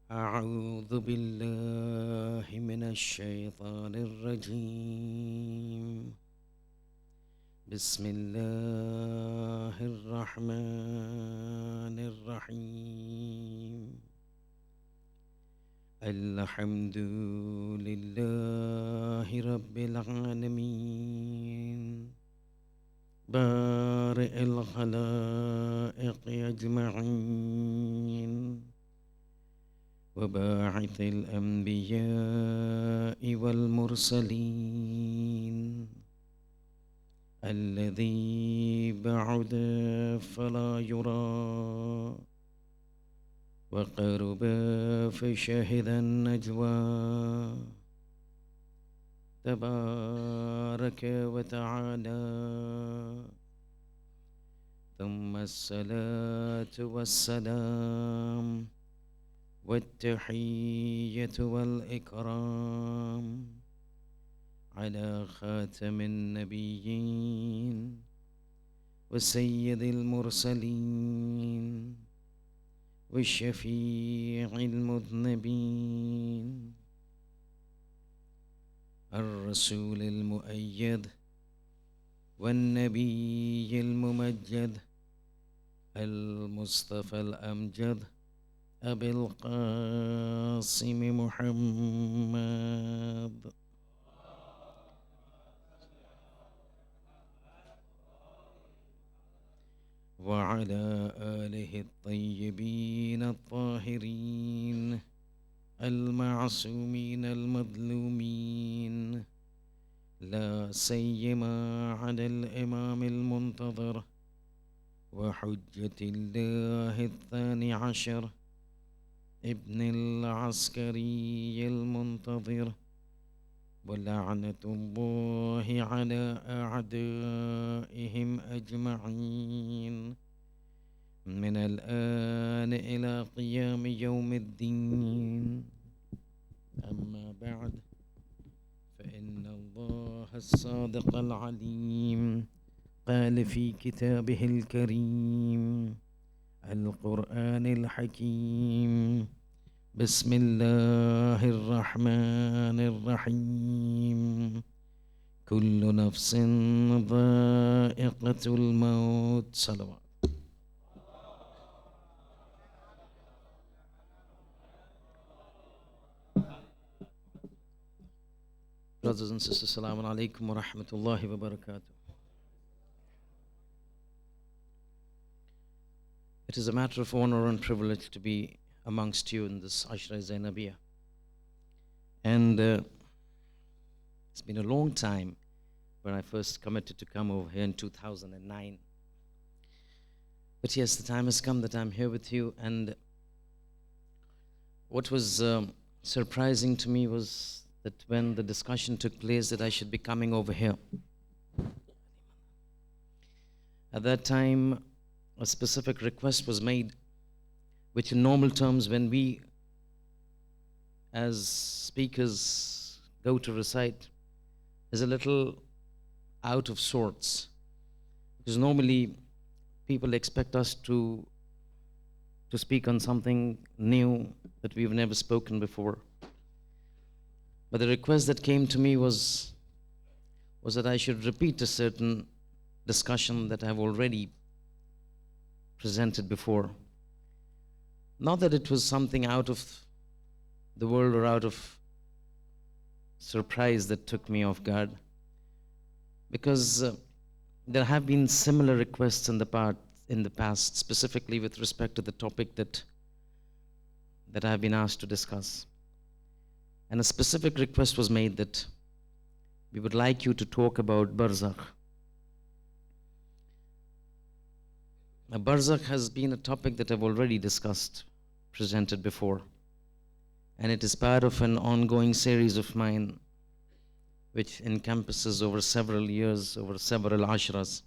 أعوذ بالله من الشيطان الرجيم. بسم الله الرحمن الرحيم. الحمد لله رب العالمين، بارئ الخلائق أجمعين، وباعث الأنبياء والمرسلين، الذي بعد فلا يرى، وقرب فشهد النجوى، تبارك وتعالى. ثم الصلاة والسلام والتحية والإكرام على خاتم النبيين وسيد المرسلين والشفيع المذنبين، الرسول المؤيد والنبي الممجد، المصطفى الأمجد، أبي القاسم محمد. وعلى آله الطيبين الطاهرين المعصومين المظلومين، لا سيما على الإمام المنتظر وحجة الله الثاني عشر ابن العسكري المنتظر، ولعنة الله على أعدائهم أجمعين من الآن إلى قيام يوم الدين. أما بعد، فإن الله الصادق العليم قال في كتابه الكريم القرآن الحكيم: بسم الله الرحمن الرحيم. كل نفس ذائقة الموت. صلوات. Brothers and sisters, Assalamu alaikum wa rahmatullahi wa barakatuh. It is a matter of honor and privilege to be amongst you in this Ashra Zainabiya. And it's been a long time when I first committed to come over here in 2009. But yes, the time has come that I'm here with you. And what was surprising to me was that when the discussion took place that I should be coming over here, at that time a specific request was made, which in normal terms, when we as speakers go to recite, is a little out of sorts, because normally people expect us to speak on something new that we've never spoken before. But the request that came to me was that I should repeat a certain discussion that I've already presented before. Not that it was something out of the world or out of surprise that took me off guard, because there have been similar requests in the past, specifically with respect to the topic that I have been asked to discuss. And a specific request was made that we would like you to talk about Barzakh. Now, Barzakh has been a topic that I've already discussed presented before. And it is part of an ongoing series of mine which encompasses over several years, over several ashras.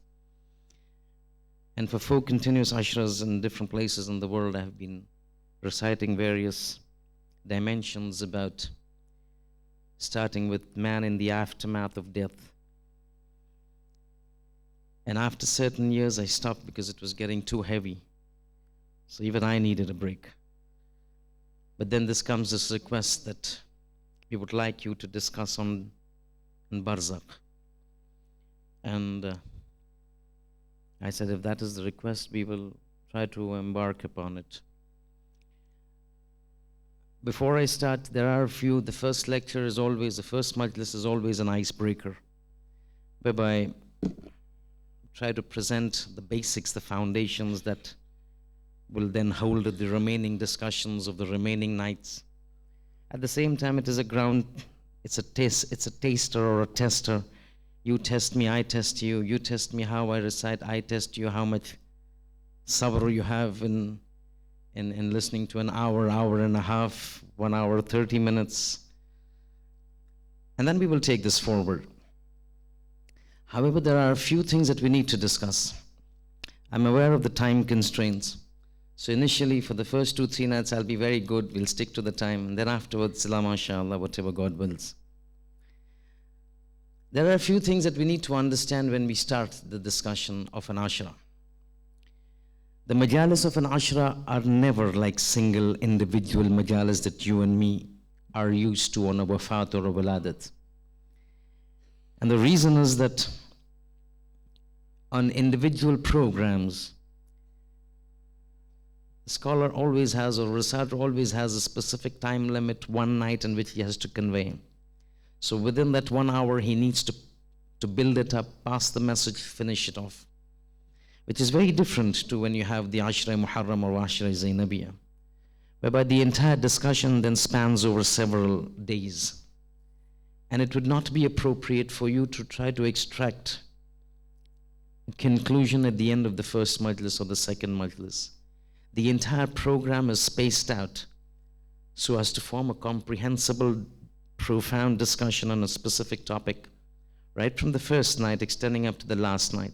And for 4 continuous ashras in different places in the world, I have been reciting various dimensions about starting with man in the aftermath of death. And after certain years, I stopped because it was getting too heavy. So even I needed a break. But then this request that we would like you to discuss on Barzakh. And I said, if that is the request, we will try to embark upon it. Before I start, there are a few. The first majlis is always an icebreaker, whereby I try to present the basics, the foundations that will then hold the remaining discussions of the remaining nights. At the same time, it is a ground, it's a taster or a tester. You test me, I test you. You test me how I recite, I test you how much sabr you have in listening to an hour, hour and a half, 1 hour, 30 minutes. And then we will take this forward. However, there are a few things that we need to discuss. I'm aware of the time constraints. So initially, for the first 2-3 nights, I'll be very good. We'll stick to the time. And then afterwards, mashallah, whatever God wills. There are a few things that we need to understand when we start the discussion of an ashra. The majalis of an ashra are never like single individual majalis that you and me are used to on a wafat or a waladat. And the reason is that on individual programs, the scholar always has, or reciter always has, a specific time limit, 1 night in which he has to convey. So within that 1 hour, he needs to build it up, pass the message, finish it off. Which is very different to when you have the Ashra Muharram or Ashra Zainabiya, whereby the entire discussion then spans over several days. And it would not be appropriate for you to try to extract a conclusion at the end of the first majlis or the second majlis. The entire program is spaced out so as to form a comprehensible, profound discussion on a specific topic, right from the first night extending up to the last night.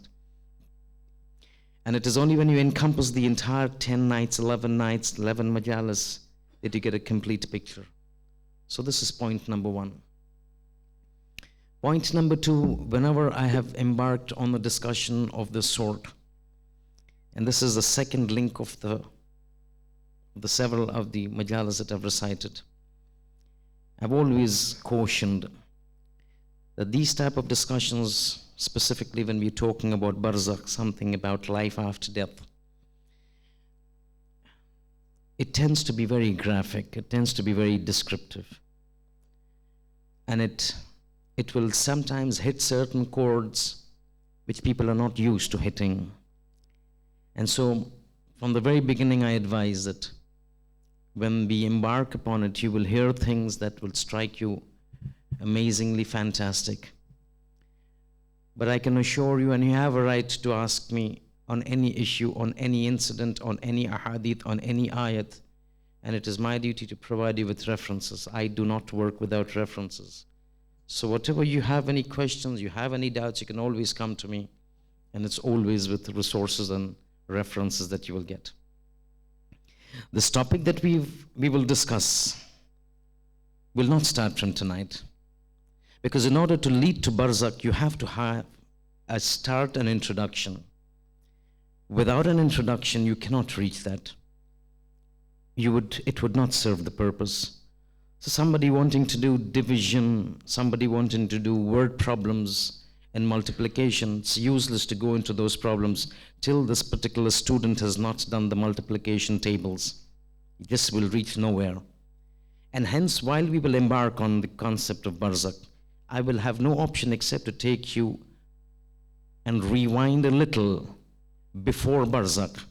And it is only when you encompass the entire 10 nights, 11 nights, 11 majalis that you get a complete picture. So this is point number 1. Point number 2, whenever I have embarked on a discussion of this sort, and this is the second link of the several of the majalis that I've recited, I've always cautioned that these type of discussions, specifically when we're talking about barzakh, something about life after death, it tends to be very graphic, it tends to be very descriptive. And it will sometimes hit certain chords which people are not used to hitting. And so from the very beginning, I advise that when we embark upon it, you will hear things that will strike you amazingly fantastic. But I can assure you, and you have a right to ask me on any issue, on any incident, on any ahadith, on any ayat, and it is my duty to provide you with references. I do not work without references. So whatever you have any questions, you have any doubts, you can always come to me, and it's always with resources and references that you will get. This topic that we will discuss will not start from tonight, because in order to lead to barzakh, you have to have a start, an introduction. Without an introduction, you cannot reach that. It would not serve the purpose. So somebody wanting to do division, somebody wanting to do word problems and multiplication, it's useless to go into those problems till this particular student has not done the multiplication tables. He just will reach nowhere. And hence, while we will embark on the concept of barzakh, I will have no option except to take you and rewind a little before barzakh,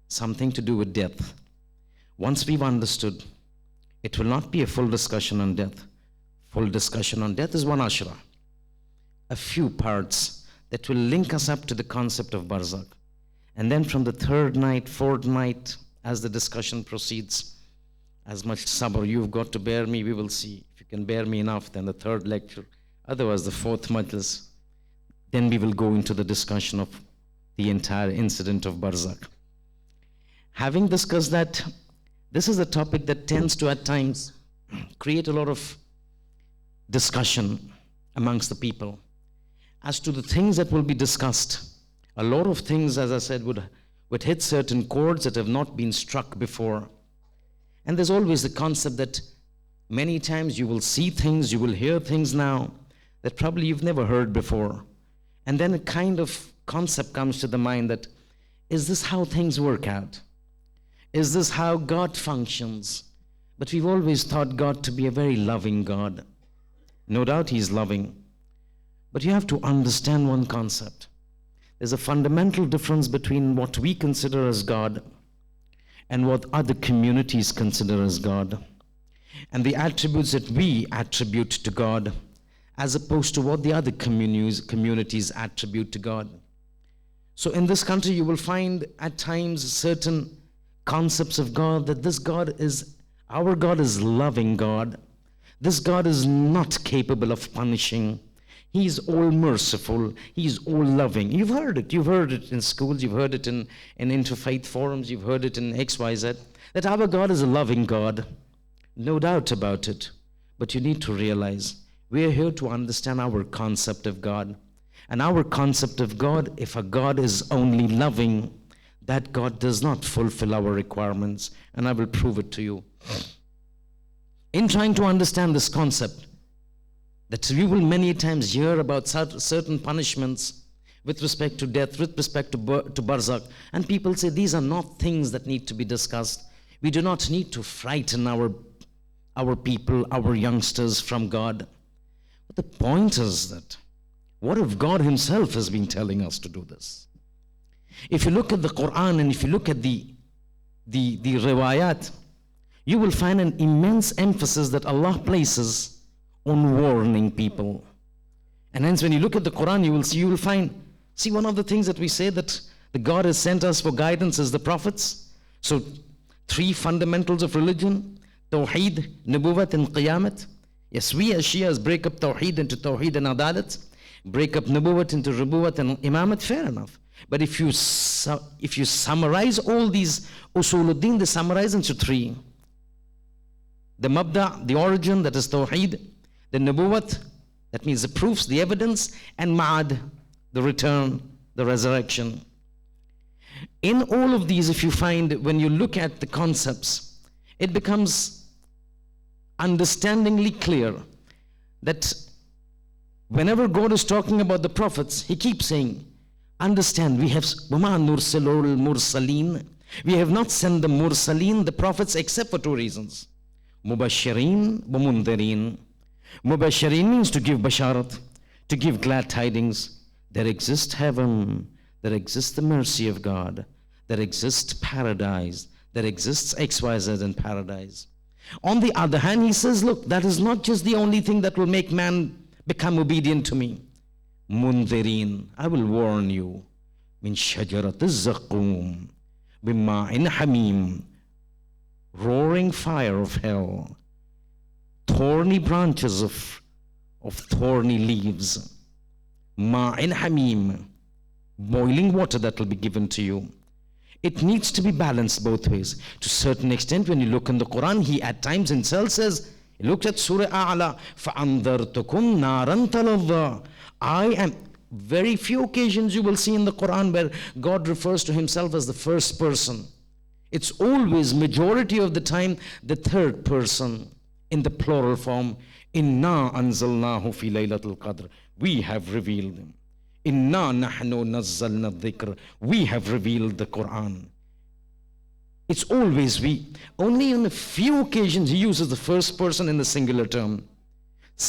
something to do with death. Once we've understood, it will not be a full discussion on death. Full discussion on death is one ashra. A few parts that will link us up to the concept of barzakh. And then from the third night, fourth night, as the discussion proceeds, As much sabr you've got to bear me, we will see. If you can bear me enough, then the third lecture. Otherwise, the fourth majlis. Then we will go into the discussion of the entire incident of Barzakh. Having discussed that, this is a topic that tends to at times create a lot of discussion amongst the people as to the things that will be discussed. A lot of things, as I said, would hit certain chords that have not been struck before. And there's always the concept that many times you will see things, you will hear things now that probably you've never heard before. And then a kind of concept comes to the mind that, is this how things work out? Is this how God functions? But we've always thought God to be a very loving God. No doubt He's loving. But you have to understand one concept. There's a fundamental difference between what we consider as God and what other communities consider as God, and the attributes that we attribute to God, as opposed to what the other communities attribute to God. So in this country, you will find at times certain concepts of God, that this God is, our God is loving God. This God is not capable of punishing. He's all merciful. He's all loving. You've heard it. You've heard it in schools. You've heard it in interfaith forums. You've heard it in XYZ. That our God is a loving God. No doubt about it. But you need to realize we are here to understand our concept of God. And our concept of God, if a God is only loving, that God does not fulfill our requirements. And I will prove it to you. In trying to understand this concept, that we will many times hear about certain punishments with respect to death, with respect to Barzakh, and people say these are not things that need to be discussed. We do not need to frighten our people, our youngsters from God. But the point is that, what if God Himself has been telling us to do this? If you look at the Quran and if you look at the riwayat, you will find an immense emphasis that Allah places on warning people. And hence when you look at the Quran, you will find, see, one of the things that we say that the God has sent us for guidance is the prophets. So 3 fundamentals of religion: Tawheed, Nubuwwat and Qiyamat. Yes, we as Shias break up Tawheed into Tawheed and Adalat, break up Nubuwwat into Rubuwwat and Imamat, fair enough. But if you summarize all these Usuluddin, they summarize into 3. The Mabda, the origin, that is Tawheed; the Nubuwwat, that means the proofs, the evidence; and Ma'ad, the return, the resurrection. In all of these, if you find, when you look at the concepts, it becomes understandingly clear that whenever God is talking about the prophets, He keeps saying, understand, we have وَمَا نُرْسِلُ الْمُرْسَلِينَ, we have not sent the Mursaleen, the prophets, except for 2 reasons. Mubashirin wa Mundhirin. Mubashirin means to give basharat, to give glad tidings. There exists heaven, there exists the mercy of God, there exists paradise, there exists XYZ in paradise. On the other hand, He says, look, that is not just the only thing that will make man become obedient to me. Mundhirin, I will warn you. Min shajarat az-zaqum, bimma'in hamim, roaring fire of hell, thorny branches of thorny leaves, ma'in hamim, boiling water that will be given to you. It needs to be balanced both ways. To a certain extent, when you look in the Quran, He at times Himself says, he looked at Surah A'la, فَأَنذَرْتُكُمْ نَارًا تَلَظَّى. I am, very few occasions you will see in the Quran where God refers to Himself as the first person. It's always, majority of the time, the third person in the plural form. Inna anzalnahu fi laylatul qadr. We have revealed Him. Inna nahnu nazzalna dhikr. We have revealed the Quran. It's always we. Only on a few occasions He uses the first person in the singular term.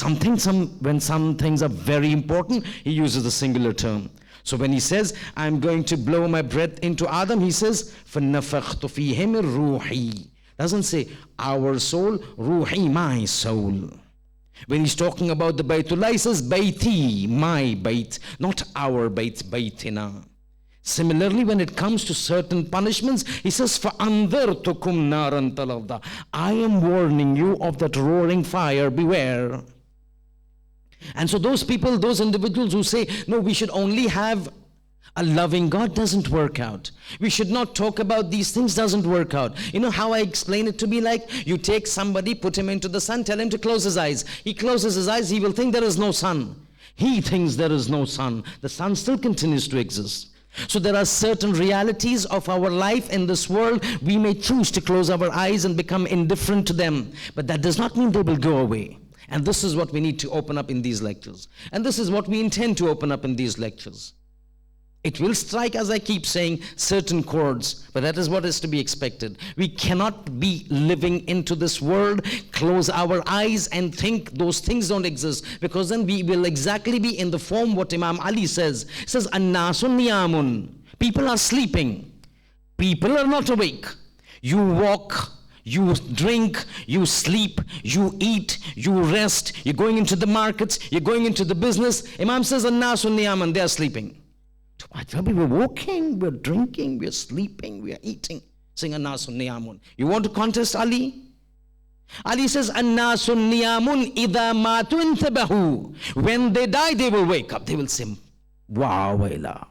When some things are very important, He uses the singular term. So when He says, I'm going to blow my breath into Adam, He says, فَنَفَخْتُ فِيهِ مِن رُوحِي. Doesn't say our soul, ruhi, my soul. When He's talking about the Baytullah, He says, Bayti, my Bayt, not our Bayt, Baytina. Similarly, when it comes to certain punishments, he says, فَأَنذَرْتُكُمْ نَارًا تَلَظَّى. I am warning you of that roaring fire, beware. And so those people, those individuals who say, no, we should only have a loving God, doesn't work out. We should not talk about these things, doesn't work out. You know how I explain it to be like? You take somebody, put him into the sun, tell him to close his eyes. He closes his eyes, he will think there is no sun. He thinks there is no sun. The sun still continues to exist. So there are certain realities of our life in this world. We may choose to close our eyes and become indifferent to them, but that does not mean they will go away. And this is what we need to open up in these lectures. And this is what we intend to open up in these lectures. It will strike, as I keep saying, certain chords, but that is what is to be expected. We cannot be living into this world, close our eyes and think those things don't exist, because then we will exactly be in the form what Imam Ali says. He says, An-nasun niyamun. People are sleeping. People are not awake. You walk, you drink, you sleep, you eat, you rest, you're going into the markets, you're going into the business. Imam says, An-nasun niyamun, they are sleeping. We're walking, we're drinking, we're sleeping, we're eating. Saying An-nasun niyamun. You want to contest Ali? Ali says, An-nasun niyamun idha matu intabahu. When they die, they will wake up. They will say, wow, wala.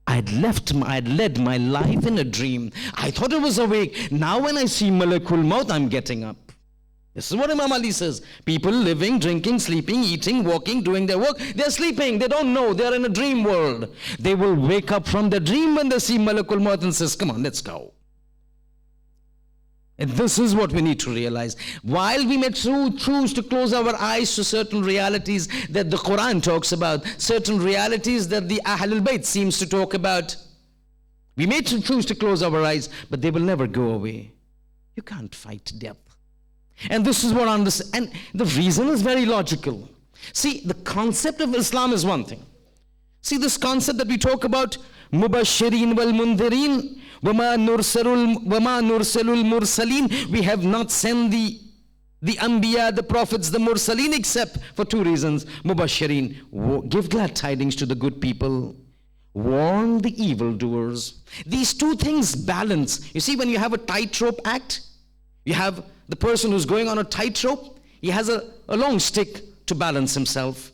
I had led my life in a dream. I thought I was awake. Now when I see Malakul Maut, I'm getting up. This is what Imam Ali says. People living, drinking, sleeping, eating, walking, doing their work, they're sleeping. They don't know. They're in a dream world. They will wake up from the dream when they see Malakul Maut and says, come on, let's go. And this is what we need to realize. While we may choose to close our eyes to certain realities that the Quran talks about, certain realities that the Ahlul Bayt seems to talk about, we may choose to close our eyes, but they will never go away. You can't fight death. And this is what I understand. And the reason is very logical. See, the concept of Islam is one thing. See, this concept that we talk about, Mubashirin wal Mundhirin, Wama nursalul mursaleen. We have not sent the Anbiya, the prophets, the Mursaleen, except for two reasons. Mubashirin, give glad tidings to the good people. Warn the evildoers. These two things balance. You see, when you have a tightrope act, you have the person who's going on a tightrope, he has a long stick to balance himself.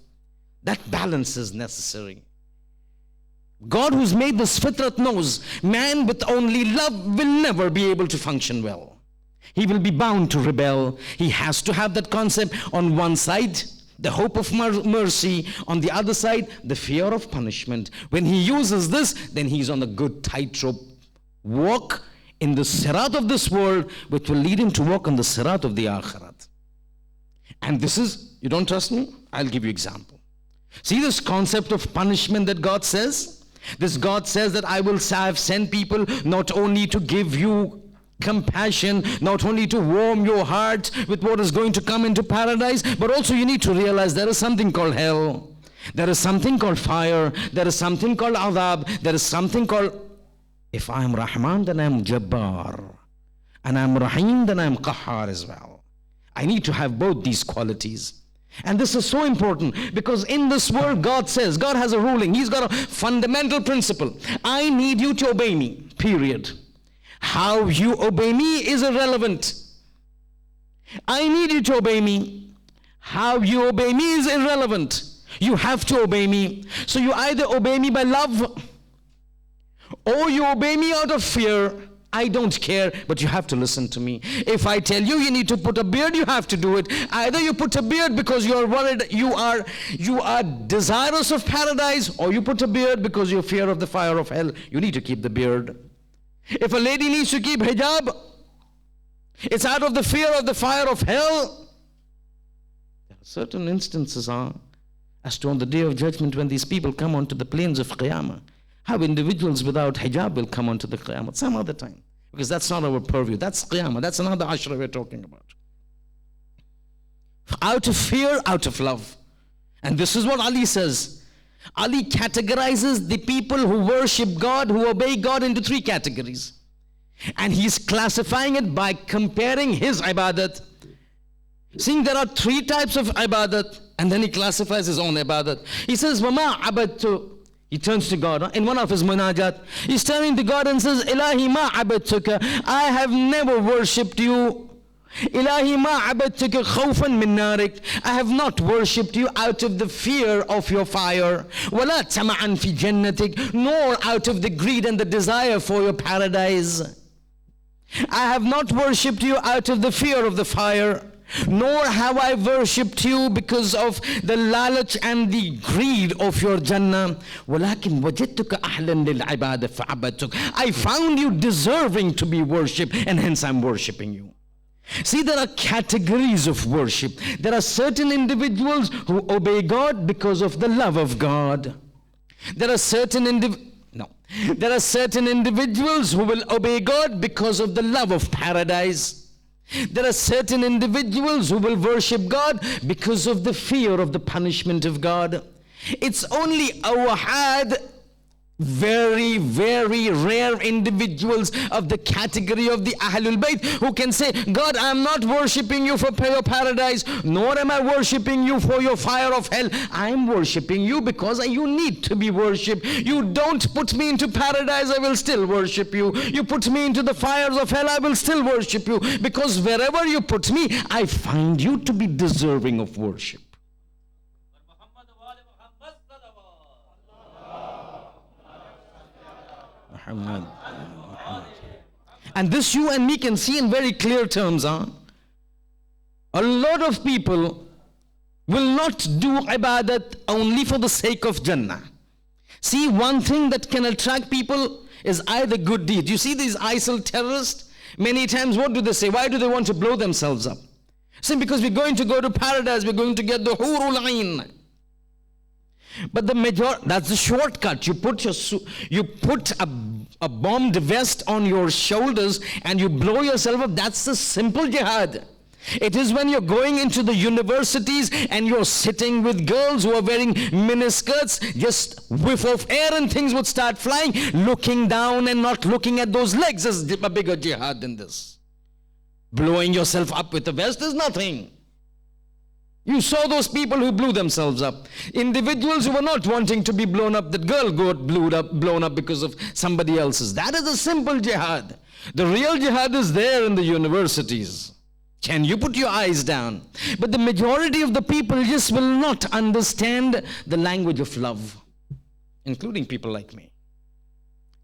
That balance is necessary. God who's made this fitrat knows man with only love will never be able to function well. He will be bound to rebel. He has to have that concept on one side, the hope of mercy, on the other side, the fear of punishment. When he uses this, then he's on a good tightrope walk in the sirat of this world, which will lead him to walk on the sirat of the akhirat. And this is, you don't trust me? I'll give you example. See this concept of punishment that God says? This God says that I will have sent people not only to give you compassion, not only to warm your heart with what is going to come into paradise, but also you need to realize there is something called hell. There is something called fire. There is something called adhab. There is something called, if I am Rahman, then I am Jabbar. And I am Rahim, then I am Qahhar as well. I need to have both these qualities. And this is so important because in this world, God says, God has a ruling. He's got a fundamental principle. I need you to obey me, period. How you obey me is irrelevant. I need you to obey me. How you obey me is irrelevant. You have to obey me. So you either obey me by love or you obey me out of fear. I don't care, but you have to listen to me. If I tell you need to put a beard, you have to do it. Either you put a beard because you are worried, you are desirous of paradise, or you put a beard because you fear of the fire of hell. You need to keep the beard. If a lady needs to keep hijab, it's out of the fear of the fire of hell. There are certain instances as to on the day of judgment when these people come onto the plains of Qiyamah, how individuals without hijab will come onto the Qiyamah some other time. Because that's not our purview. That's Qiyamah. That's another Ashra we're talking about. Out of fear, out of love. And this is what Ali says. Ali categorizes the people who worship God, who obey God into three categories. And he's classifying it by comparing his ibadat. Seeing there are three types of ibadat, and then he classifies his own ibadat. He says, وَمَا عَبَدْتُ. He turns to God. In one of his munajat, he's turning to God and says, Ilahi ma abadtuka, I have never worshipped you. Ilahi ma abadtuka khawfan min narik, I have not worshipped you out of the fear of your fire. Wala tama'an fi jannatik, nor out of the greed and the desire for your paradise. I have not worshipped you out of the fear of the fire, nor have I worshipped you because of the lalach and the greed of your Jannah. وَلَكِنْ وَجَدْتُكَ أَحْلًا لِلْعِبَادَ فَعَبَدْتُكَ, I found you deserving to be worshipped, and hence I'm worshipping you. See, there are categories of worship. There are certain individuals who obey God because of the love of God. There are certain individuals who will obey God because of the love of paradise. There are certain individuals who will worship God because of the fear of the punishment of God. It's only awahad, very, very rare individuals of the category of the Ahlul Bayt who can say, God, I am not worshipping you for your paradise, nor am I worshipping you for your fire of hell. I am worshipping you because you need to be worshipped. You don't put me into paradise, I will still worship you. You put me into the fires of hell, I will still worship you. Because wherever you put me, I find you to be deserving of worship. And this you and me can see in very clear terms. A lot of people will not do ibadat only for the sake of Jannah. See, one thing that can attract people is either good deed. You see these ISIL terrorists, many times what do they say? Why do they want to blow themselves up? See, because we're going to go to paradise, we're going to get the hurul ain. But that's the shortcut. You put a bombed vest on your shoulders and you blow yourself up. That's the simple jihad. It is when you're going into the universities and you're sitting with girls who are wearing miniskirts, just whiff of air and things would start flying. Looking down and not looking at those legs is a bigger jihad than this. Blowing yourself up with a vest is nothing. You saw those people who blew themselves up. Individuals who were not wanting to be blown up. That girl got blown up because of somebody else's. That is a simple jihad. The real jihad is there in the universities. Can you put your eyes down? But the majority of the people just will not understand the language of love, including people like me.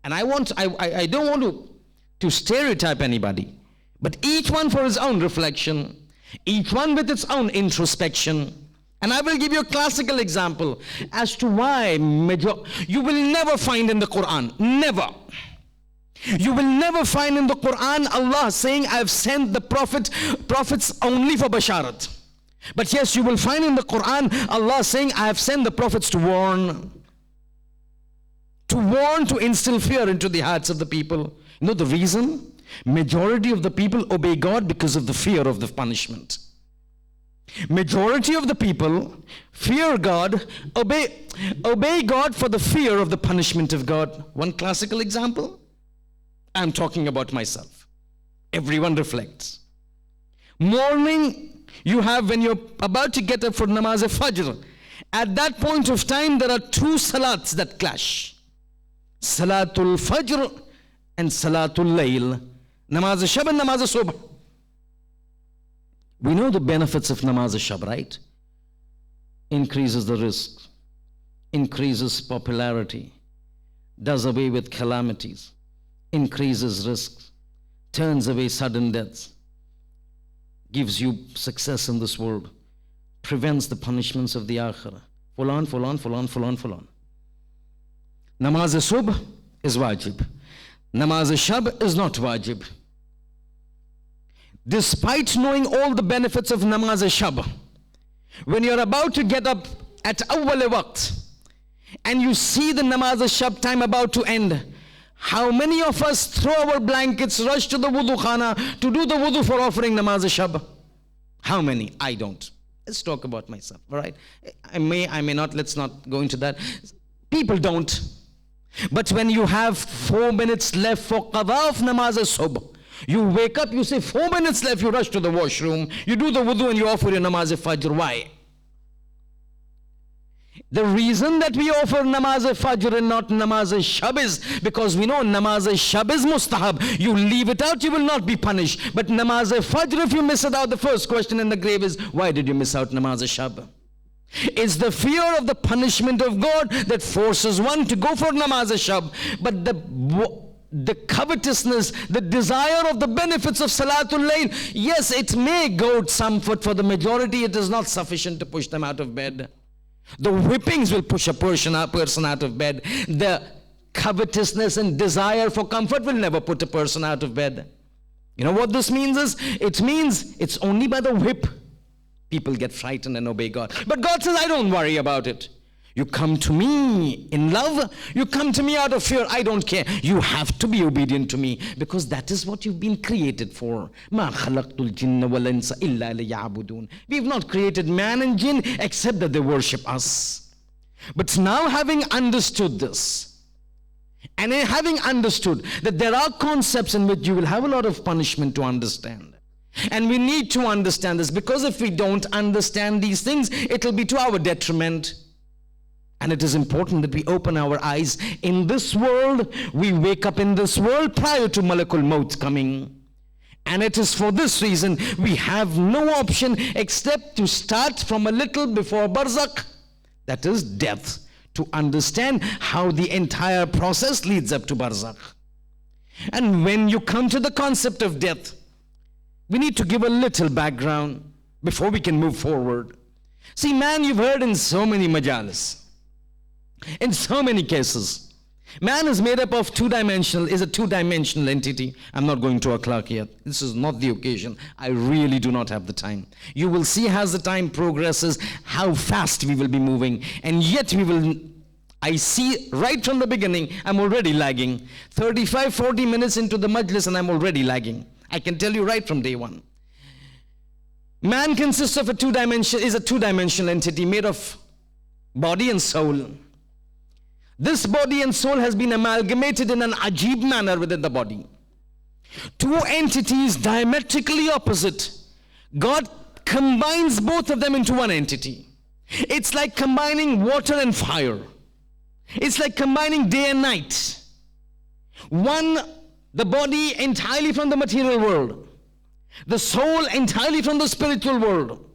And I don't want to stereotype anybody, but each one for his own reflection, each one with its own introspection. And I will give you a classical example as to why you will never find in the Quran, never. You will never find in the Quran Allah saying, I have sent the prophets only for basharat. But yes, you will find in the Quran Allah saying, I have sent the prophets to warn, to instill fear into the hearts of the people. You know the reason? Majority of the people obey God because of the fear of the punishment. Majority of the people fear God, obey God for the fear of the punishment of God. One classical example, I'm talking about myself. Everyone reflects. Morning, you have when you're about to get up for namaz fajr. At that point of time, there are two salats that clash. Salatul Fajr and Salatul Layl. Namaz Shab and Namaz Subh. We know the benefits of Namaz Shab, right? Increases the risk, increases popularity, does away with calamities, increases risks, turns away sudden deaths, gives you success in this world, prevents the punishments of the akhirah. Fulan. Namaz Subh is wajib. Namaz Shab is not wajib. Despite knowing all the benefits of Namaz Shab, when you're about to get up at awwal waqt and you see the Namaz Shab time about to end, how many of us throw our blankets, rush to the wudu khana to do the wudu for offering Namaz Shab? How many? I don't. Let's talk about myself, all right? I may not, let's not go into that. People don't. But when you have 4 minutes left for qadha of Namaz Subh, you wake up, you say 4 minutes left, you rush to the washroom, you do the wudu and you offer your Namaz Fajr. Why? The reason that we offer namaz-e-fajr and not namaz-e-shab is because we know namaz-e-shab is mustahab. You leave it out, you will not be punished. But namaz-e-fajr, if you miss it out, the first question in the grave is, why did you miss out namaz-e-shab? It's the fear of the punishment of God that forces one to go for namaz-e-shab. But the covetousness, the desire of the benefits of Salatul Layl, yes, it may go some foot. For the majority, it is not sufficient to push them out of bed. The whippings will push a person out of bed. The covetousness and desire for comfort will never put a person out of bed. You know what this means is? It means it's only by the whip people get frightened and obey God. But God says, I don't worry about it. You come to me in love, you come to me out of fear, I don't care. You have to be obedient to me because that is what you've been created for. مَا خَلَقْتُ الْجِنَّ وَالْإِنسَ إِلَّا لِيَعْبُدُونَ. We've not created man and jinn except that they worship us. But now having understood this, and having understood that there are concepts in which you will have a lot of punishment to understand. And we need to understand this because if we don't understand these things, it will be to our detriment. And it is important that we open our eyes. In this world, we wake up in this world prior to Malakul Maut coming. And it is for this reason we have no option except to start from a little before Barzakh, that is death, to understand how the entire process leads up to Barzakh. And when you come to the concept of death, we need to give a little background before we can move forward. See, man, you've heard in so many majalis, in so many cases, man is made up of is a two-dimensional entity. I'm not going to a clock yet. This is not the occasion. I really do not have the time. You will see as the time progresses how fast we will be moving, and yet I see right from the beginning, I'm already lagging. 35, 40 minutes into the Majlis and I'm already lagging. I can tell you right from day one. Man consists of a two-dimensional entity made of body and soul. This body and soul has been amalgamated in an ajib manner within the body. Two entities diametrically opposite. God combines both of them into one entity. It's like combining water and fire. It's like combining day and night. One, the body entirely from the material world. The soul entirely from the spiritual world.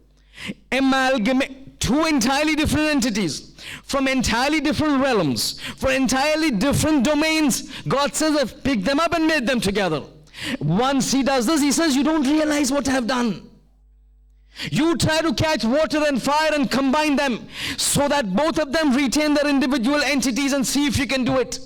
Amalgamate two entirely different entities from entirely different realms, for entirely different domains. God says, I've picked them up and made them together. Once he does this, he says, you don't realize what I have done. You try to catch water and fire and combine them so that both of them retain their individual entities and see if you can do it.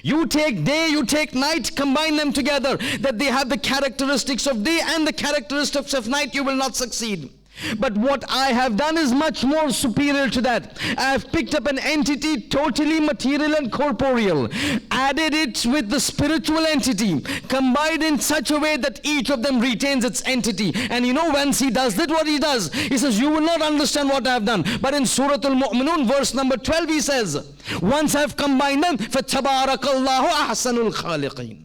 You take day, you take night, combine them together, that they have the characteristics of day and the characteristics of night, you will not succeed. But what I have done is much more superior to that. I have picked up an entity totally material and corporeal, added it with the spiritual entity, combined in such a way that each of them retains its entity. And you know, once he does that, what he does, he says, you will not understand what I have done. But in Surah Al-Mu'minun, verse number 12, he says, once I have combined them, فَتَبَارَكَ اللَّهُ أَحْسَنُ الْخَالِقِينَ.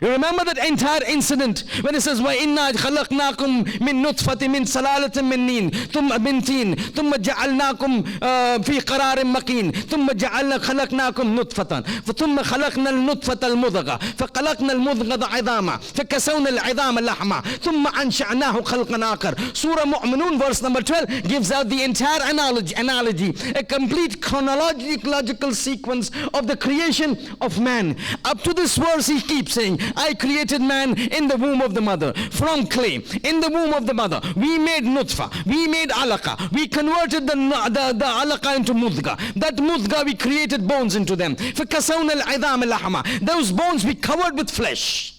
You remember that entire incident when it says, وَإِنَّا خَلَقْنَاكُمْ مِن نُطْفَةٍ مِن صَلَالَةٍ مِن نِّينٍ ثُمَّ مِن طِينٍ ثُمَّ جَعَلْنَاكُمْ فِي قَرَارٍ مَكِينٍ ثُمَّ خَلَقْنَاكُمْ نُطْفَةً ثُمَّ خَلَقْنَا النُّطْفَةَ الْمُضْغَةَ فَخَلَقْنَا الْمُضْغَةَ عِظَامًا فَكَسَوْنَا الْعِظَامَ لَحْمًا ثُمَّ أَنشَأْنَاهُ خَلْقًا آخَرَ. Surah Mu'minun, verse number 12, gives out the entire analogy, a complete chronological sequence of the creation of man. Up to this verse, he keeps saying, I created man in the womb of the mother, from clay, in the womb of the mother. We made nutfa, we made alaqa, we converted the alaqa into mudga. That mudga, we created bones into them. فَكَسَوْنَا الْعِظَامَ لَحْمًا. Those bones we covered with flesh.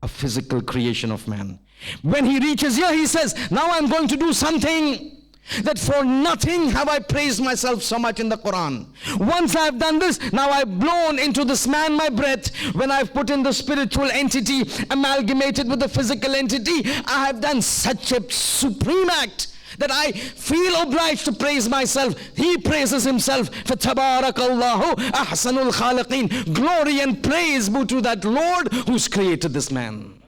A physical creation of man. When he reaches here, he says, now I'm going to do something that for nothing have I praised myself so much in the Quran. Once I've done this, now I've blown into this man my breath. When I've put in the spiritual entity amalgamated with the physical entity, I have done such a supreme act that I feel obliged to praise myself. He praises himself. فَتَبَارَكَ اللَّهُ أَحْسَنُ الْخَالِقِينَ. Glory and praise be to that Lord who's created this man.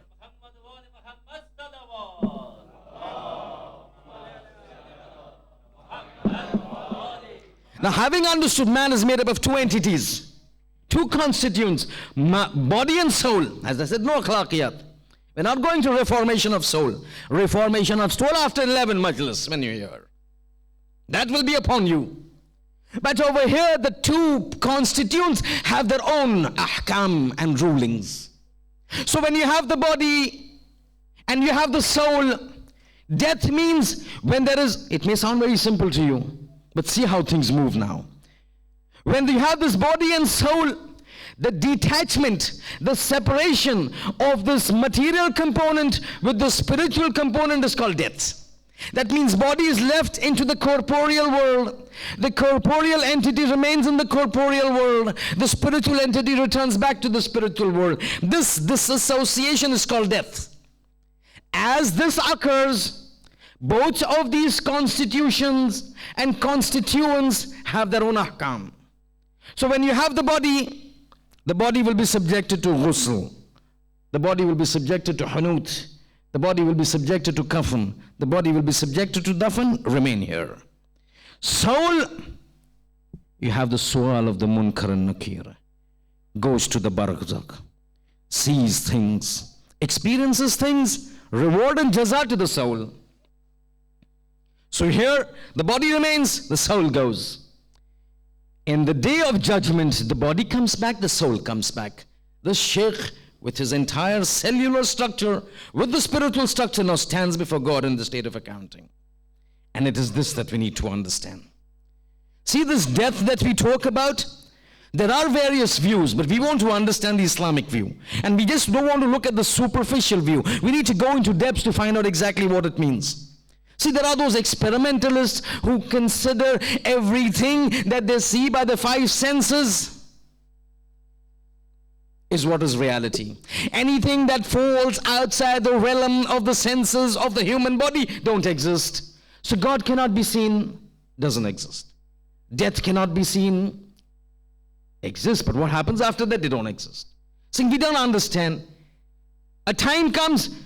Now, having understood man is made up of two entities, two constituents, body and soul. As I said, no akhlaqiyat. We're not going to reformation of soul. Reformation of soul after 11 majlis when you're here. That will be upon you. But over here, the two constituents have their own ahkam and rulings. So when you have the body and you have the soul, death means when there is, it may sound very simple to you, but see how things move now. When you have this body and soul, the detachment, the separation of this material component with the spiritual component is called death. That means body is left into the corporeal world. The corporeal entity remains in the corporeal world. The spiritual entity returns back to the spiritual world. This association is called death. As this occurs, both of these constitutions and constituents have their own ahkam. So when you have the body will be subjected to ghusl. The body will be subjected to hunut. The body will be subjected to kafan. The body will be subjected to dafan. Remain here. Soul, you have the su'al of the munkar and nakir. Goes to the barzakh. Sees things. Experiences things. Reward and jaza to the soul. So here, the body remains, the soul goes. In the day of judgment, the body comes back, the soul comes back. The sheikh, with his entire cellular structure, with the spiritual structure, now stands before God in the state of accounting. And it is this that we need to understand. See this death that we talk about? There are various views, but we want to understand the Islamic view. And we just don't want to look at the superficial view. We need to go into depths to find out exactly what it means. See, there are those experimentalists who consider everything that they see by the five senses is what is reality. Anything that falls outside the realm of the senses of the human body don't exist. So God cannot be seen, doesn't exist. Death cannot be seen, exists, but what happens after that? They don't exist. See, we don't understand. A time comes,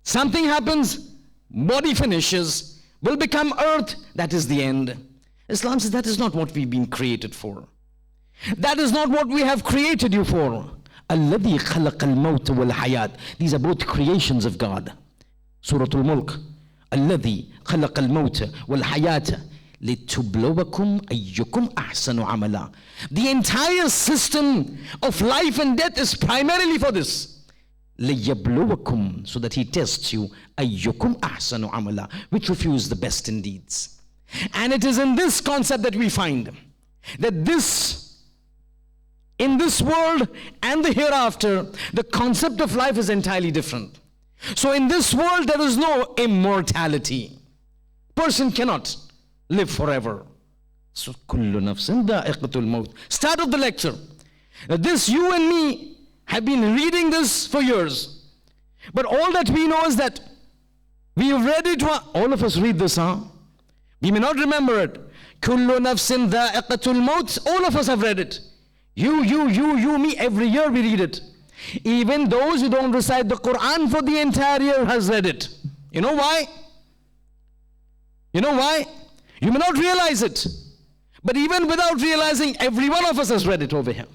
something happens, body finishes, will become earth, that is the end. Islam says that is not what we've been created for. That is not what we have created you for. الَّذِي خَلَقَ الْمَوْتَ وَالْحَيَاةِ. These are both creations of God. Surah Al-Mulk. الَّذِي خَلَقَ الْمَوْتَ وَالْحَيَاةَ لِتُبْلُوَكُمْ أَيُّكُمْ أَحْسَنُ عَمَلًا. The entire system of life and death is primarily for this. لِيَبْلُوَكُمْ, so that he tests you. أَيُّكُمْ أَحْسَنُ عَمَلًا, which of you is the best in deeds. And it is in this concept that we find that this, in this world and the hereafter, the concept of life is entirely different. So in this world there is no immortality. Person cannot live forever. So kullu nafsin dha'iqatul maut. Start of the lecture. This, you and me have been reading this for years. But all that we know is that we have read it. All of us read this, We may not remember it. Kullu nafsin dha'iqatul maut. All of us have read it. You, me, every year we read it. Even those who don't recite the Quran for the entire year has read it. You know why? You know why? You may not realize it. But even without realizing, every one of us has read it over here.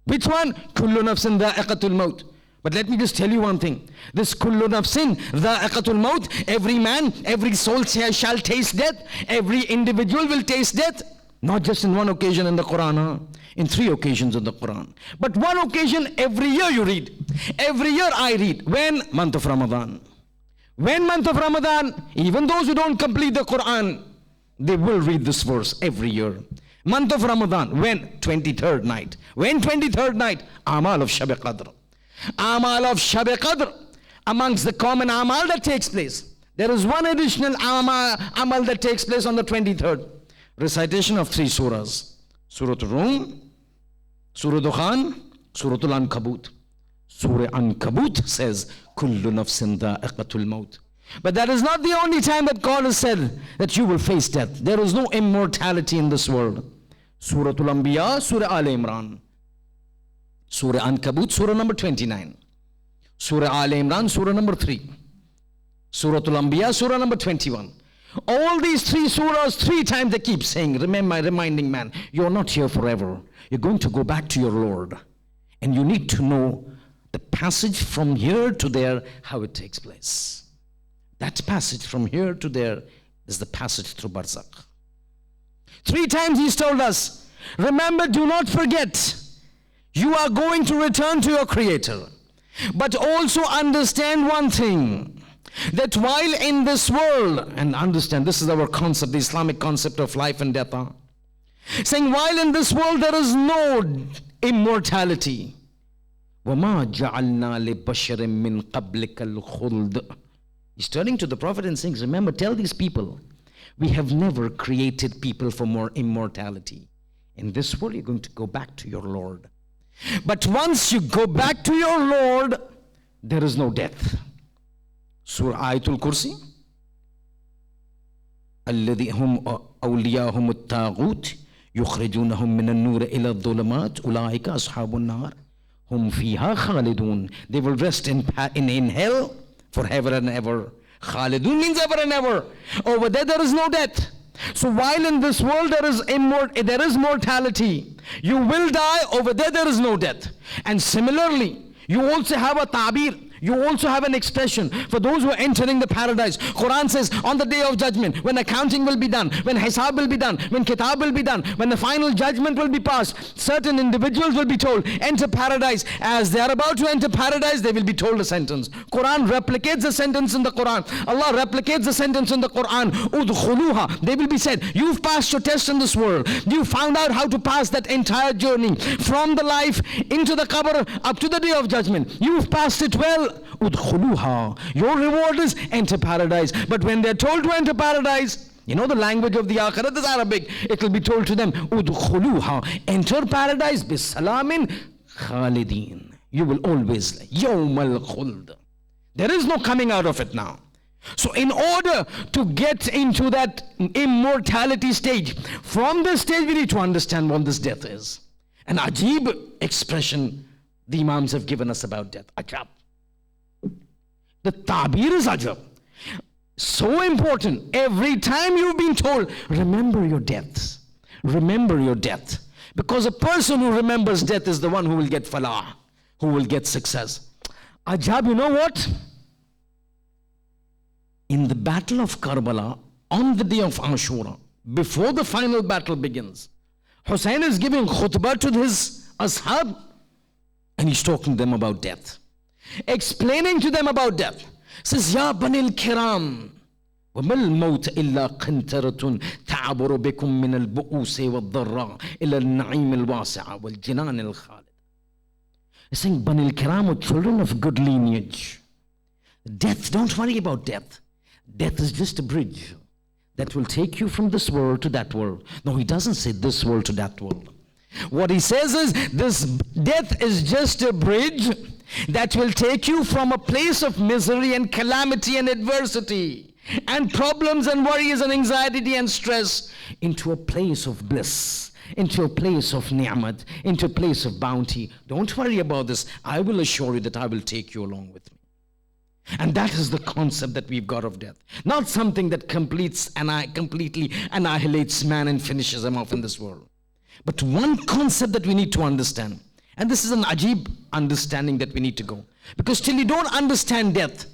Which one? Kullu nafsin dha'iqatul maut. But let me just tell you one thing. This kullu nafsin dha'iqatul maut, every man, every soul shall taste death. Every individual will taste death. Not just in one occasion in the Quran, in 3 occasions in the Quran. But one occasion every year you read. Every year I read. When? Month of Ramadan. When month of Ramadan, even those who don't complete the Quran, they will read this verse every year. Month of Ramadan. When? 23rd night. When 23rd night? Amal of Shab Qadr. Amal of Shab Qadr. Amongst the common amal that takes place, there is one additional amal that takes place on the 23rd. Recitation of 3 surahs. Surah Rum, Surah Dukhan, Surah Al-Ankabut. Surah Ankabut says, Kullu nafsin dha'iqatul maut. But that is not the only time that God has said that you will face death. There is no immortality in this world. Surah Al-Anbiya, Surah Al-Imran. Surah Ankabut, Surah number 29. Surah Al-Imran, Surah number 3. Surah Al-Anbiya, Surah number 21. All these 3 surahs, 3 times they keep saying, reminding man, you're not here forever. You're going to go back to your Lord. And you need to know the passage from here to there, how it takes place. That passage from here to there is the passage through Barzakh. 3 times he's told us, remember, do not forget, you are going to return to your Creator. But also understand one thing, that while in this world, and understand this is our concept, the Islamic concept of life and death, saying while in this world there is no immortality. وَمَا جَعَلْنَا لِبَشَرٍ مِّن قَبْلِكَ الْخُلْدِ. He's turning to the Prophet and saying, remember, tell these people, we have never created people for more immortality. In this world, you're going to go back to your Lord. But once you go back to your Lord, there is no death. Surah Ayatul Kursi. الَّذِي هُمْ أَوْلِيَاهُمُ الطَّاغُوتِ يُخْرِجُونَهُمْ مِنَ النُّورِ إِلَى الظُّلُمَاتِ أُولَٰئِكَ أَصْحَابُ النَّارِ هُمْ فِيهَا خَالِدُونَ. They will rest in hell forever and ever. Khalidun means ever and ever. Over there is no death. So while in this world there is mortality, you will die. Over there is no death. And similarly, you also have a ta'bir. You also have an expression for those who are entering the paradise. Quran says on the day of judgment, when accounting will be done, when hisab will be done, when kitab will be done, when the final judgment will be passed, certain individuals will be told, enter paradise. As they are about to enter paradise, they will be told a sentence. Quran replicates the sentence in the Quran. Allah replicates the sentence in the Quran. Udkhuluha. They will be said, you've passed your test in this world. You found out how to pass that entire journey from the life into the qabr up to the day of judgment. You've passed it well. Udkhuluha. Your reward is enter paradise. But when they're told to enter paradise, you know the language of the Akhirah, this is Arabic. It will be told to them, Udkhuluha. Enter paradise bisalamin khalidin. You will always yawmal khuld. There is no coming out of it now. So in order to get into that immortality stage, from this stage we need to understand what this death is. An ajib expression the Imams have given us about death. Ajab. The ta'bir is ajab. So important. Every time you've been told, remember your death. Remember your death. Because a person who remembers death is the one who will get falah, who will get success. Ajab, you know what? In the battle of Karbala, on the day of Ashura, before the final battle begins, Hussein is giving khutbah to his ashab, and he's talking to them about death. Explaining to them about death. Says, Ya Banil Kiram, وَمَا الْمَوْتَ إِلَّا قَنْتَرَةٌ تَعْبُرُ بِكُم مِّنَ الْبُؤُوسِ وَالضَّرَّاءِ إِلَى النَّعِيمِ الْوَاسِعِ وَالْجِنَانِ الْخَالِدِ. He's saying, Banil Kiram are children of good lineage. Death, don't worry about death. Death is just a bridge that will take you from this world to that world. No, he doesn't say this world to that world. What he says is, this death is just a bridge that will take you from a place of misery and calamity and adversity and problems and worries and anxiety and stress into a place of bliss, into a place of ni'mat, into a place of bounty. Don't worry about this. I will assure you that I will take you along with me. And that is the concept that we've got of death. Not something that completely annihilates man and finishes him off in this world. But one concept that we need to understand. And this is an ajib understanding that we need to go. Because till you don't understand death,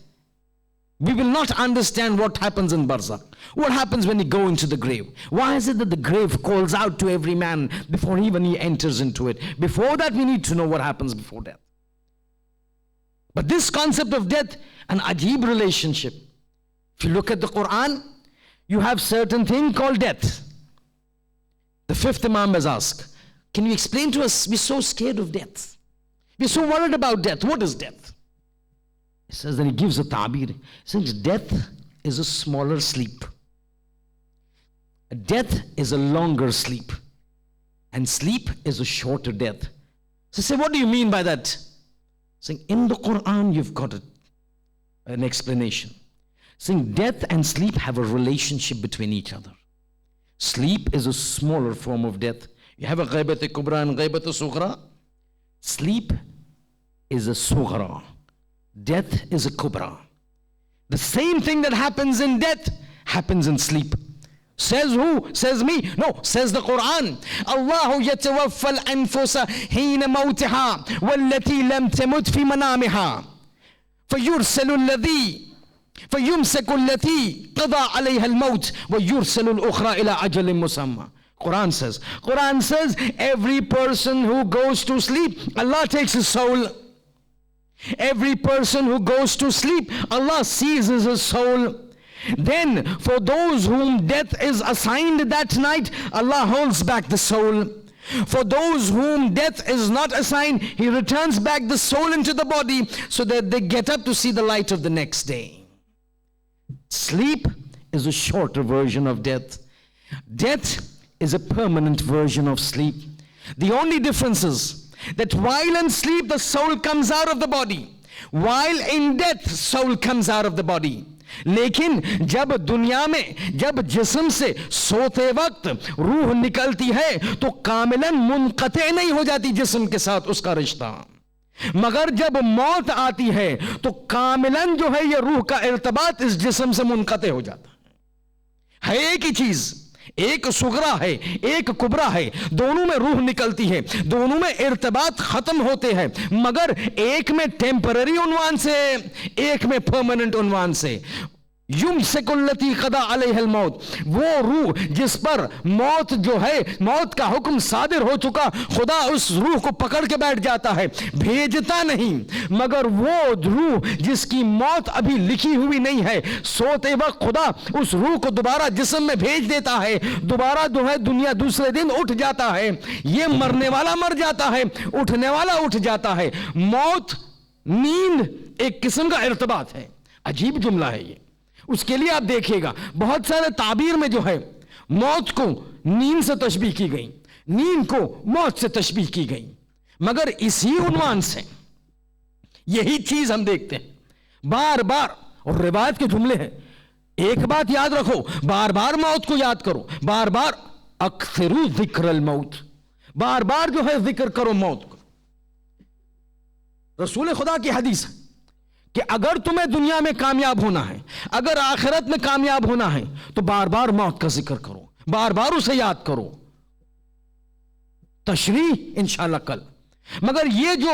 we will not understand what happens in Barzakh. What happens when you go into the grave? Why is it that the grave calls out to every man before even he enters into it? Before that, we need to know what happens before death. But this concept of death, an ajib relationship. If you look at the Quran, you have certain thing called death. The fifth Imam has asked, can you explain to us, we're so scared of death. We're so worried about death. What is death? He says, then he gives a ta'bir. He says, death is a smaller sleep. Death is a longer sleep. And sleep is a shorter death. So say, what do you mean by that? Saying, in the Quran, you've got an explanation. Saying, death and sleep have a relationship between each other. Sleep is a smaller form of death. You have a ghaibat kubra and ghaibat sughra. Sleep is a sughra. Death is a kubra. The same thing that happens in death happens in sleep. Says who? Says me? No, says the Quran. Allahu yatawaffa al-anfusa hina mawtiha wallati lam tamut fi manamiha fayursalu alladhi fayumsaku allati qada alayha al-maut wa yursalu al-ukhra ila ajalin musamma. Quran says every person who goes to sleep, Allah takes his soul. Every person who goes to sleep, Allah seizes his soul. Then for those whom death is assigned that night, Allah holds back the soul. For those whom death is not assigned, He returns back the soul into the body so that they get up to see the light of the next day. Sleep is a shorter version of death. Death is a permanent version of sleep. The only difference is that while in sleep the soul comes out of the body, while in death soul comes out of the body. لیکن جب دنیا میں جب جسم سے سوتے وقت روح نکلتی ہے تو کاملاً منقطع نہیں ہو جاتی جسم کے ساتھ اس کا رشتہ، مگر جب موت آتی ہے تو کاملاً جو ہے یہ روح کا ارتباط اس جسم سے منقطع ہو جاتا ہے ایک ہی چیز، ایک صغرا ہے ایک کبرا ہے، دونوں میں روح نکلتی ہے، دونوں میں ارتباط ختم ہوتے ہیں، مگر ایک میں ٹیمپرری عنوان سے ایک میں پرماننٹ عنوان سے. یمسک التی قضا علیہ الموت، وہ روح جس پر موت جو ہے موت کا حکم صادر ہو چکا، خدا اس روح کو پکڑ کے بیٹھ جاتا ہے، بھیجتا نہیں، مگر وہ روح جس کی موت ابھی لکھی ہوئی نہیں ہے، سوتے وقت خدا اس روح کو دوبارہ جسم میں بھیج دیتا ہے، دوبارہ جو ہے دنیا دوسرے دن اٹھ جاتا ہے. یہ مرنے والا مر جاتا ہے، اٹھنے والا اٹھ جاتا ہے. موت نیند ایک قسم کا ارتباط ہے. عجیب جملہ ہے یہ. اس کے لیے آپ دیکھیے گا بہت سارے تعبیر میں جو ہے موت کو نیند سے تشبیہ کی گئی، نیند کو موت سے تشبیہ کی گئی، مگر اسی عنوان سے یہی چیز ہم دیکھتے ہیں بار بار. اور روایت کے جملے ہیں، ایک بات یاد رکھو، بار بار موت کو یاد کرو، بار بار اکثروا ذکر الموت، بار بار جو ہے ذکر کرو موت کو. رسول خدا کی حدیث ہے کہ اگر تمہیں دنیا میں کامیاب ہونا ہے، اگر آخرت میں کامیاب ہونا ہے تو بار بار موت کا ذکر کرو، بار بار اسے یاد کرو. تشریح انشاءاللہ کل. مگر یہ جو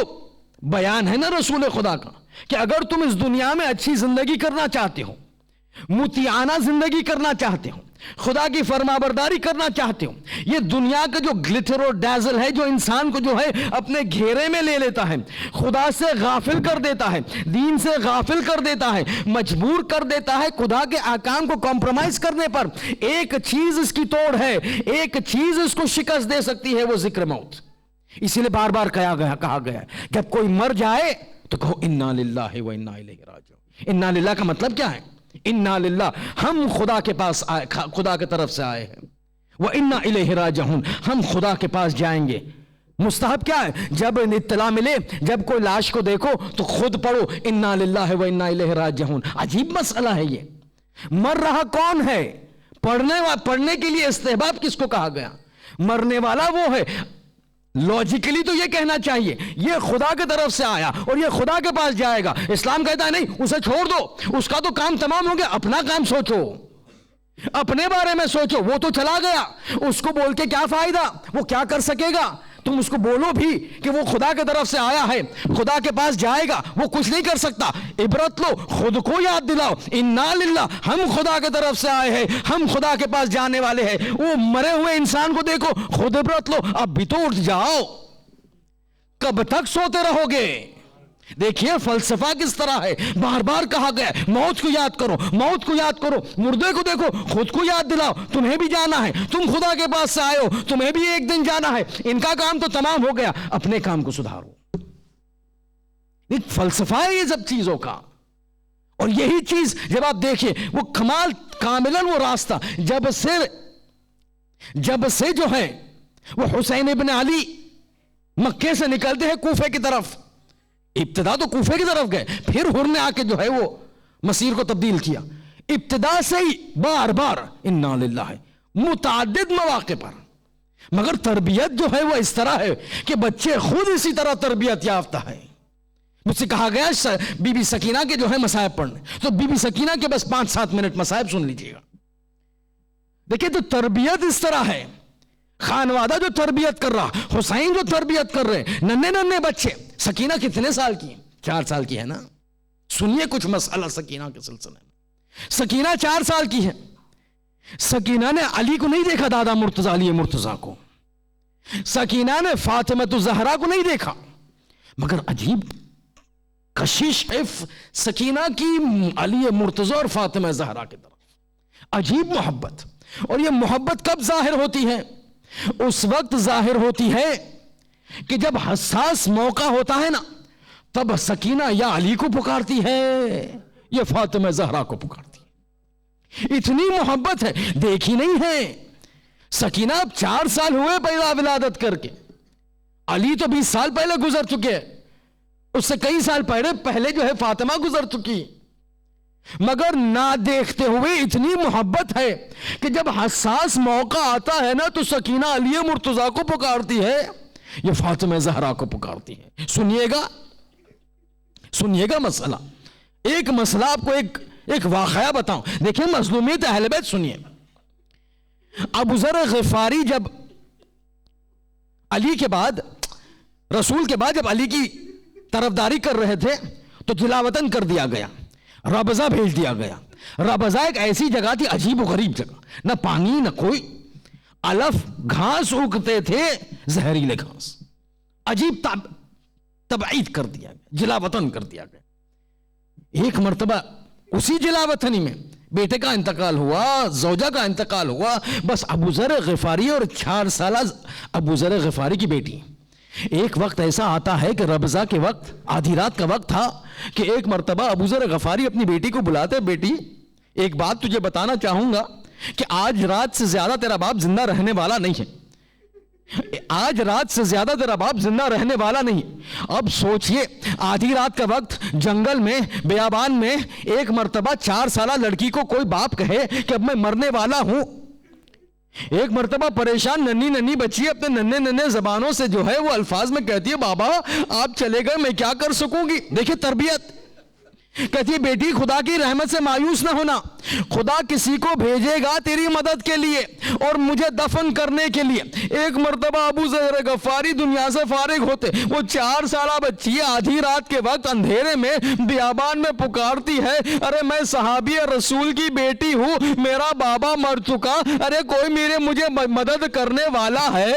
بیان ہے نا رسول خدا کا کہ اگر تم اس دنیا میں اچھی زندگی کرنا چاہتے ہو، مطیعانہ زندگی کرنا چاہتے ہو، خدا کی فرما برداری کرنا چاہتے ہو، یہ دنیا کا جو گلٹر اور ڈیزل ہے جو انسان کو جو ہے اپنے گھیرے میں لے لیتا ہے، خدا سے غافل کر دیتا ہے، دین سے غافل کر دیتا ہے، مجبور کر دیتا ہے خدا کے احکام کو کمپرومائز کرنے پر، ایک چیز اس کی توڑ ہے، ایک چیز اس کو شکست دے سکتی ہے، وہ ذکر موت. اسی لیے بار بار کہا گیا جب کوئی مر جائے تو کہو انا للہ و انا الیہ راجعون. انا للہ کا مطلب کیا ہے؟ انا للہ، ہم خدا کے پاس آئے، خدا کے طرف سے آئے ہیں، وَإِنَّا إِلَيْهِ راجعون، ہم خدا کے پاس جائیں گے. مستحب کیا ہے؟ جب اطلاع ملے، جب کوئی لاش کو دیکھو تو خود پڑھو انا للہ وَإِنَّا إِلَيْهِ راجعون. عجیب مسئلہ ہے یہ. مر رہا کون ہے؟ پڑھنے کے لیے استحباب کس کو کہا گیا؟ مرنے والا وہ ہے. لاجیکلی تو یہ کہنا چاہیے یہ خدا کی طرف سے آیا اور یہ خدا کے پاس جائے گا. اسلام کہتا ہے نہیں، اسے چھوڑ دو، اس کا تو کام تمام ہو گیا، اپنا کام سوچو، اپنے بارے میں سوچو. وہ تو چلا گیا، اس کو بول کے کیا فائدہ؟ وہ کیا کر سکے گا؟ تم اس کو بولو بھی کہ وہ خدا کی طرف سے آیا ہے، خدا کے پاس جائے گا، وہ کچھ نہیں کر سکتا. عبرت لو، خود کو یاد دلاؤ انا للہ، ہم خدا کی طرف سے آئے ہیں، ہم خدا کے پاس جانے والے ہیں. وہ مرے ہوئے انسان کو دیکھو، خود عبرت لو، اب بھی تو اٹھ جاؤ، کب تک سوتے رہو گے؟ دیکھیے فلسفہ کس طرح ہے. بار بار کہا گیا موت کو یاد کرو، موت کو یاد کرو. مردے کو دیکھو، خود کو یاد دلاؤ، تمہیں بھی جانا ہے، تم خدا کے پاس سے آئے ہو، تمہیں بھی ایک دن جانا ہے. ان کا کام تو تمام ہو گیا، اپنے کام کو سدھارو. ایک فلسفہ ہے یہ سب چیزوں کا. اور یہی چیز جب آپ دیکھیں وہ کمال کاملاً وہ راستہ جب سے جو ہے وہ حسین ابن علی مکے سے نکلتے ہیں کوفے کی طرف. ابتدا تو کوفے کی طرف گئے، پھر ہر نے آ کے جو ہے وہ مسیر کو تبدیل کیا. ابتدا سے ہی بار بار انا للہ ہے، متعدد مواقع پر. مگر تربیت جو ہے وہ اس طرح ہے کہ بچے خود اسی طرح تربیت یافتہ ہے. مجھ سے کہا گیا بی بی سکینہ کے جو ہے مصائب پڑھنے، تو بی بی سکینہ کے بس 5-7 منٹ مصائب سن لیجیے گا. دیکھیں تو تربیت اس طرح ہے، خانوادہ جو تربیت کر رہا، حسین جو تربیت کر رہے، ننھے ننھے بچے. سکینہ کتنے سال کی ہیں؟ 4 سال کی ہے نا. سنیے کچھ مسئلہ سکینہ کے سلسلے میں. سکینہ 4 سال کی ہے. سکینہ نے علی کو نہیں دیکھا، دادا مرتضیٰ علی مرتضیٰ کو. سکینہ نے فاطمہ الزہرا کو نہیں دیکھا. مگر عجیب کشش ہے سکینہ کی علی مرتضیٰ اور فاطمہ زہرا کی طرف، عجیب محبت. اور یہ محبت کب ظاہر ہوتی ہے؟ اس وقت ظاہر ہوتی ہے کہ جب حساس موقع ہوتا ہے نا، تب سکینہ یا علی کو پکارتی ہے یا فاطمہ زہرا کو پکارتی ہے. اتنی محبت ہے. دیکھی نہیں ہے سکینہ اب 4 سال ہوئے پیدا ولادت کر کے، علی تو 20 سال پہلے گزر چکے، اس سے کئی سال پہلے جو ہے فاطمہ گزر چکی. مگر نہ دیکھتے ہوئے اتنی محبت ہے کہ جب حساس موقع آتا ہے نا تو سکینہ علی مرتضیٰ کو پکارتی ہے یا فاطمہ زہرا کو پکارتی ہے. سنیے گا مسئلہ. ایک مسئلہ آپ کو ایک واقعہ بتاؤں. دیکھیں مظلومیت اہل بیت سنیے. ابو ذر غفاری جب علی کے بعد، رسول کے بعد جب علی کی طرفداری کر رہے تھے تو جلا وطن کر دیا گیا، ربضہ بھیج دیا گیا. ربضہ ایک ایسی جگہ تھی، عجیب و غریب جگہ، نہ پانی نہ کوئی، علف گھاس اگتے تھے، زہریلے گھاس. عجیب تبعید کر دیا گیا، جلا وطن کر دیا گیا. ایک مرتبہ اسی جلا وطنی میں بیٹے کا انتقال ہوا، زوجہ کا انتقال ہوا، بس ابو ذر غفاری اور 4 سالہ ابو ذر غفاری کی بیٹی. ایک وقت ایسا آتا ہے کہ ربضہ کے وقت، آدھی رات کا وقت تھا، کہ ایک مرتبہ ابو ذر غفاری اپنی بیٹی کو بلاتے، بیٹی ایک بات تجھے بتانا چاہوں گا کہ آج رات سے زیادہ تیرا باپ زندہ رہنے والا نہیں ہے. آج رات سے زیادہ تیرا باپ زندہ رہنے والا نہیں. اب سوچئے آدھی رات کا وقت، جنگل میں، بیابان میں، ایک مرتبہ 4 سالہ لڑکی کو کوئی باپ کہے کہ اب میں مرنے والا ہوں. ایک مرتبہ پریشان ننھی بچی اپنے ننھے زبانوں سے جو ہے وہ الفاظ میں کہتی ہے، بابا آپ چلے گئے میں کیا کر سکوں گی. دیکھیں تربیت. کہتی ہے بیٹی خدا کی رحمت سے مایوس نہ ہونا، خدا کسی کو بھیجے گا تیری مدد کے لیے اور مجھے دفن کرنے کے لیے. ایک مرتبہ ابو ذر غفاری دنیا سے فارغ ہوتے، وہ 4 سالہ بچی آدھی رات کے وقت اندھیرے میں بیابان میں پکارتی ہے، ارے میں صحابی رسول کی بیٹی ہوں، میرا بابا مر چکا، ارے کوئی مجھے مدد کرنے والا ہے.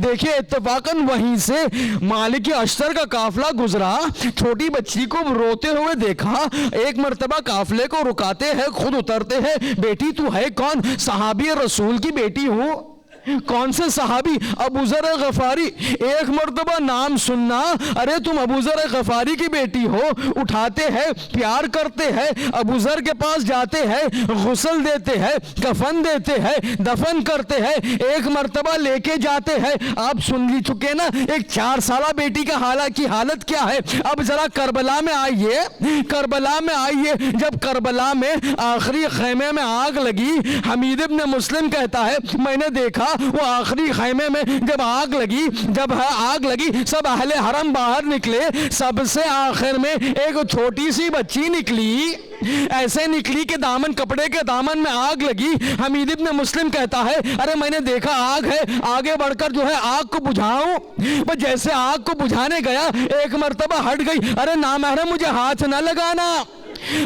دیکھیے اتفاقاً وہیں سے مالک اشتر کا قافلہ گزرا، چھوٹی بچی کو روتے ہوئے دیکھا. ایک مرتبہ قافلے کو رکاتے ہیں، خود اترتے ہیں، بیٹی تو ہے کون؟ صحابی رسول کی بیٹی ہوں. کون سے صحابی؟ ابو ذر غفاری. ایک مرتبہ نام سننا، ارے تم ابو ذر غفاری کی بیٹی ہو. اٹھاتے ہیں، پیار کرتے ہیں، ابو ذر کے پاس جاتے ہیں، غسل دیتے ہیں، کفن دیتے ہیں، دفن کرتے ہیں. ایک مرتبہ لے کے جاتے ہیں. آپ سن لی چکے نا ایک 4 سالہ بیٹی کا حالت کیا ہے. اب ذرا کربلا میں آئیے. جب کربلا میں آخری خیمے میں آگ لگی، حمید ابن مسلم کہتا ہے میں نے دیکھا وہ آخری خیمے میں جب آگ لگی سب اہل حرم باہر نکلے، سب سے آخر میں ایک چھوٹی سی بچی نکلی، ایسے نکلی کہ کپڑے کے دامن میں آگ لگی. حمید ابن مسلم کہتا ہے ارے میں نے دیکھا آگ ہے، آگے بڑھ کر جو ہے آگ کو بجھاؤں. جیسے آگ کو بجھانے گیا ایک مرتبہ ہٹ گئی، ارے نامحرم مجھے ہاتھ نہ لگانا.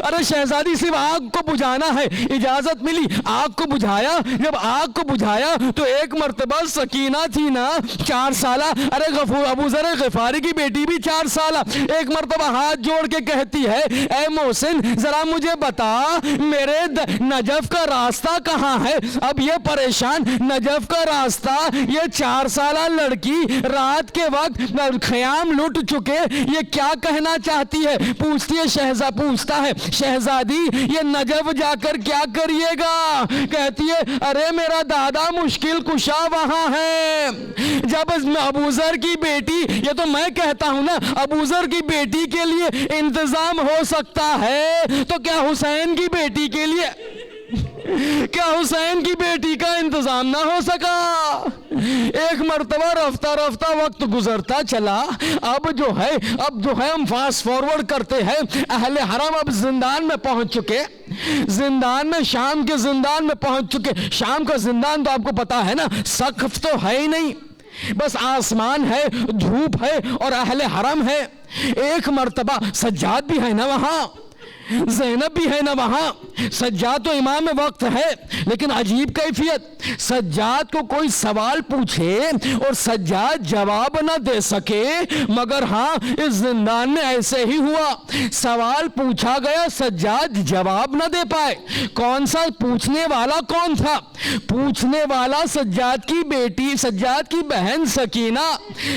ارے شہزادی صرف آگ کو بجھانا ہے. اجازت ملی، آگ کو بجھایا. جب آگ کو بجھایا تو ایک مرتبہ سکینہ تھی نا 4 سالہ، ارے ابو ذر غفاری کی بیٹی بھی 4 سالہ، ایک مرتبہ ہاتھ جوڑ کے کہتی ہے اے محسن ذرا مجھے بتا میرے نجف کا راستہ کہاں ہے. اب یہ پریشان، نجف کا راستہ، یہ 4 سالہ لڑکی رات کے وقت خیام لٹ چکے، یہ کیا کہنا چاہتی ہے؟ پوچھتا ہے شہزادی یہ نجف جا کر کیا کریے گا؟ کہتی ہے ارے میرا دادا مشکل کشا وہاں ہے. جب ابو ذر کی بیٹی، یہ تو میں کہتا ہوں نا، ابو ذر کی بیٹی کے لیے انتظام ہو سکتا ہے تو کیا حسین کی بیٹی کے لیے، کیا حسین کی بیٹی کا انتظام نہ ہو سکا؟ ایک مرتبہ رفتہ رفتہ وقت گزرتا چلا. اب جو ہے ہم فاسٹ فارورڈ کرتے ہیں، اہل حرم اب زندان میں پہنچ چکے. زندان میں، شام کے زندان میں پہنچ چکے. شام کا زندان تو آپ کو پتا ہے نا، سقف تو ہے ہی نہیں، بس آسمان ہے، دھوپ ہے اور اہل حرم ہے. ایک مرتبہ سجاد بھی ہے نا وہاں، زینب بھی ہے نا وہاں. سجاد تو امام وقت ہے، لیکن عجیب کیفیت، سجاد کو کوئی سوال پوچھے اور سجاد جواب نہ دے سکے. مگر ہاں، اس زندان میں ایسے ہی ہوا، سوال پوچھا گیا، سجاد جواب نہ دے پائے. کون سا پوچھنے والا کون تھا؟ پوچھنے والا سجاد کی بیٹی، سجاد کی بہن سکینہ.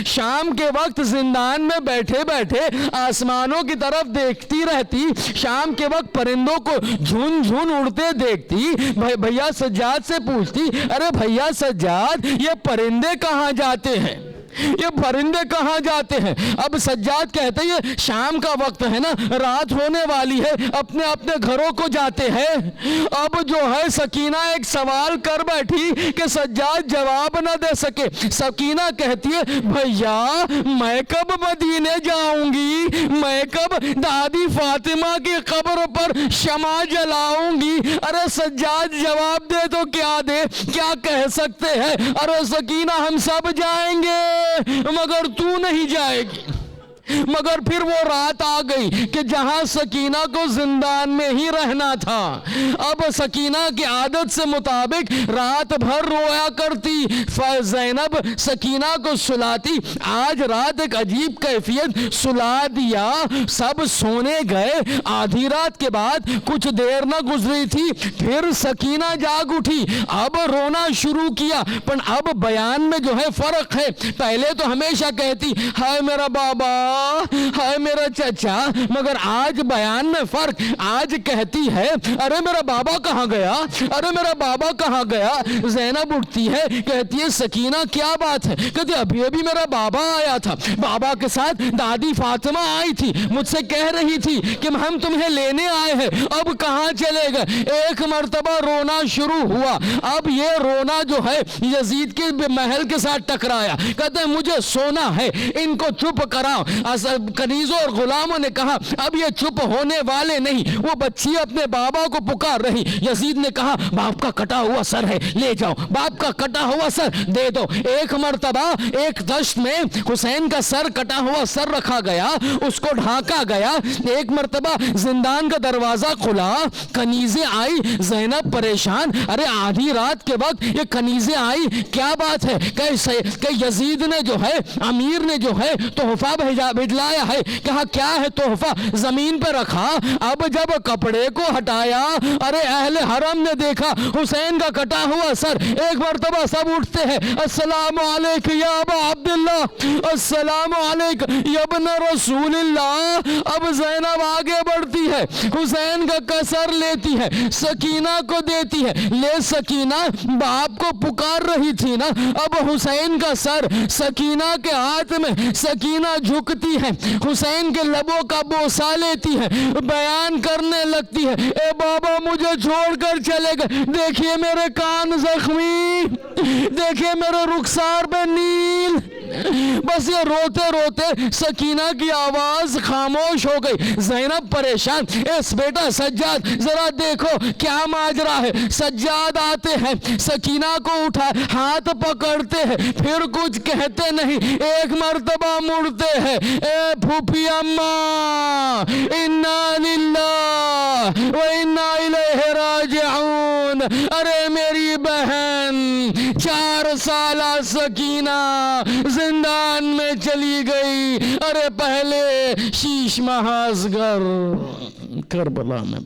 شام کے وقت زندان میں بیٹھے بیٹھے آسمانوں کی طرف دیکھتی رہتی، شام کے وقت پرندوں کو جھون جھون اڑتے دیکھتی. بھیا سجاد سے پوچھتی، ارے بھیا سجاد، یہ پرندے کہاں جاتے ہیں؟ یہ پرندے کہاں جاتے ہیں؟ اب سجاد کہتے ہیں شام کا وقت ہے نا، رات ہونے والی ہے، اپنے اپنے گھروں کو جاتے ہیں. اب جو ہے سکینہ ایک سوال کر بیٹھی کہ سجاد جواب نہ دے سکے. سکینہ کہتی ہے بھیا میں کب مدینے جاؤں گی، میں کب دادی فاطمہ کی قبر پر شمع جلاؤں گی. ارے سجاد جواب دے تو کیا دے، کیا کہہ سکتے ہیں؟ ارے سکینہ ہم سب جائیں گے مگر تو نہیں جائے گی. مگر پھر وہ رات آ گئی کہ جہاں سکینہ کو زندان میں ہی رہنا تھا. اب سکینہ کی عادت سے مطابق رات بھر رویا کرتی. زینب سکینہ کو سلاتی. آج رات ایک عجیب کیفیت، سلا دیا، سب سونے گئے. آدھی رات کے بعد کچھ دیر نہ گزری تھی، پھر سکینہ جاگ اٹھی. اب رونا شروع کیا، پر اب بیان میں جو ہے فرق ہے. پہلے تو ہمیشہ کہتی ہائے میرا بابا، ہائے میرا چچا، مگر آج بیان میں فرق. آج کہتی ہے ارے میرا بابا کہاں گیا، ارے میرا بابا کہاں گیا. زینب اٹھتی ہے، کہتی ہے سکینہ کیا بات ہے؟ کہتی ابھی ابھی میرا بابا آیا تھا، بابا کے ساتھ دادی فاطمہ آئی تھی، مجھ سے کہہ رہی تھی کہ ہم تمہیں لینے آئے ہیں، اب کہاں چلے گئے؟ ایک مرتبہ رونا شروع ہوا. اب یہ رونا جو ہے یزید کے محل کے ساتھ ٹکرایا. کہتے ہیں مجھے سونا ہے، ان کو چپ کراؤ. کنیزوں اور غلاموں نے کہا اب یہ چپ ہونے والے نہیں. وہ بچی اپنے بابا کو پکار رہی. یزید نے کہا باپ کا کٹا ہوا سر ہے، لے جاؤ، باپ کا کٹا ہوا سر دے دو. ایک مرتبہ ایک دشت میں حسین کا سر، کٹا ہوا سر رکھا گیا، اس کو ڈھانکا گیا. ایک مرتبہ زندان کا دروازہ کھلا، کنیزیں آئی. زینب پریشان، ارے آدھی رات کے وقت یہ کنیزیں آئی، کیا بات ہے؟ کہ یزید نے جو ہے، امیر نے جو ہے تحفہ بھجلایا ہے. کہا کیا ہے تحفہ؟ زمین پہ رکھا. اب جب کپڑے کو ہٹایا، ارے اہل حرم نے دیکھا حسین کا کٹا ہوا سر. ایک مرتبہ سب اٹھتے ہیں، السلام علیکم یا ابا عبداللہ، السلام علیکم یا ابن رسول اللہ. اب زینب آگے بڑھتی ہے، حسین کا کسر لیتی ہے، سکینہ کو دیتی ہے. لے سکینہ، باپ کو پکار رہی تھی نا، اب حسین کا سر سکینہ کے ہاتھ میں. سکینہ جھکتی ہے، حسین کے لبوں کا بوسہ لیتی ہے، بیان کرنے لگتی ہے اے بابا مجھے چھوڑ کر چلے گئے، دیکھیے میرے کان زخمی، دیکھیے میرے رخسار پہ نیل. بس یہ روتے روتے سکینہ کی آواز خاموش ہو گئی. زینب پریشان، اس بیٹا سجاد ذرا دیکھو کیا ماجرا ہے. سجاد آتے ہیں، سکینہ کو اٹھا ہاتھ پکڑتے ہیں، پھر کچھ کہتے نہیں. ایک مرتبہ مڑتے ہیں، اے پھوپھی اماں انا للہ و انا الیہ راجعون. ارے میری بہن 4 سالہ سکینہ زندان میں چلی گئی. ارے پہلے شیش محاذ گر کربلا میں.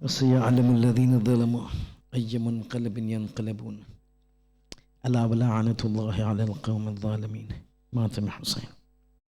وَسَيَعْلَمُ الَّذِينَ ظَلَمُوا أَيَّ مُنْقَلَبٍ يَنْقَلِبُونَ أَلَا وَلَعْنَةُ اللَّهِ عَلَى الْقَوْمِ الظَّالِمِينَ. ماتم حسین.